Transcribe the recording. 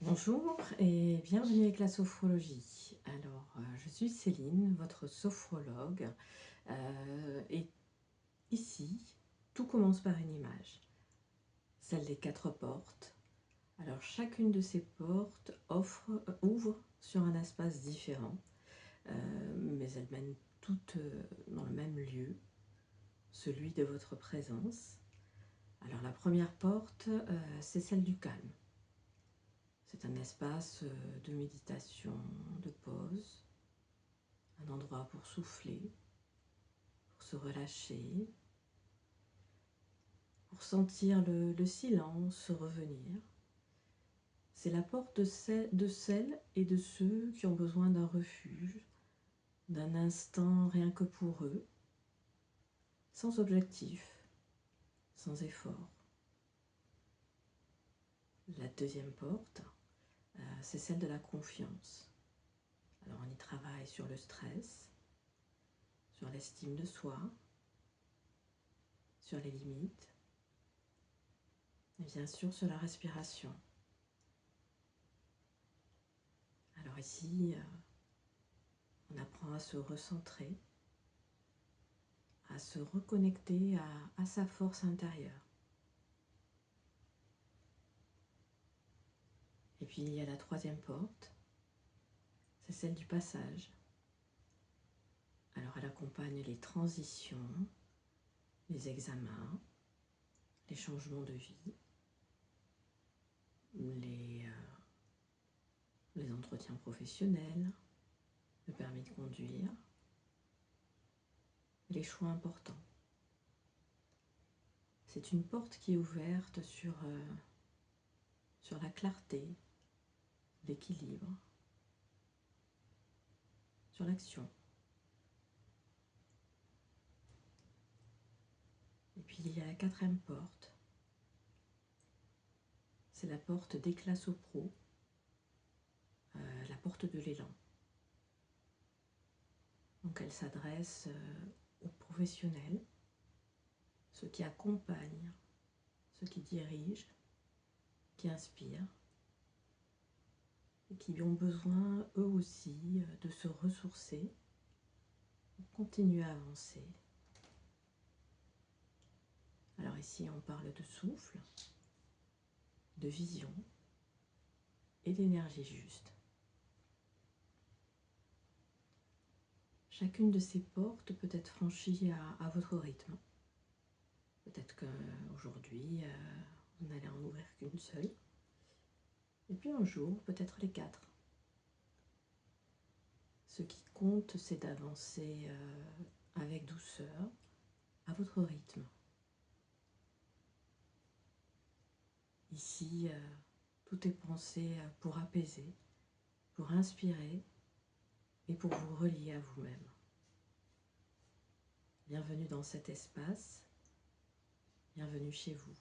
Bonjour et bienvenue avec la sophrologie. Alors, je suis Céline, votre sophrologue. Et ici, tout commence par une image, celle des 4 portes. Alors, chacune de ces portes ouvre sur un espace différent, mais elles mènent toutes dans le même lieu, celui de votre présence. Alors, la première porte, c'est celle du calme. C'est un espace de méditation, de pause, un endroit pour souffler, pour se relâcher, pour sentir le silence revenir. C'est la porte de celles et de ceux qui ont besoin d'un refuge, d'un instant rien que pour eux, sans objectif, sans effort. La deuxième porte, c'est celle de la confiance. Alors on y travaille sur le stress, sur l'estime de soi, sur les limites, et bien sûr sur la respiration. Alors ici, on apprend à se recentrer, à se reconnecter à sa force intérieure. Et puis il y a la troisième porte, c'est celle du passage. Alors elle accompagne les transitions, les examens, les changements de vie, les entretiens professionnels, le permis de conduire, les choix importants. C'est une porte qui est ouverte sur la clarté, l'équilibre, sur l'action. Et puis il y a la quatrième porte, c'est la porte d'éclat sopro, la porte de l'élan. Donc elle s'adresse aux professionnels, ceux qui accompagnent, ceux qui dirigent, qui inspirent, et qui ont besoin eux aussi de se ressourcer pour continuer à avancer. Alors ici on parle de souffle, de vision et d'énergie juste. Chacune de ces portes peut être franchie à votre rythme. Peut-être qu'aujourd'hui, vous n'allez en ouvrir qu'une seule. Et puis un jour, peut-être les 4. Ce qui compte, c'est d'avancer avec douceur, à votre rythme. Ici, tout est pensé pour apaiser, pour inspirer et pour vous relier à vous-même. Bienvenue dans cet espace, bienvenue chez vous.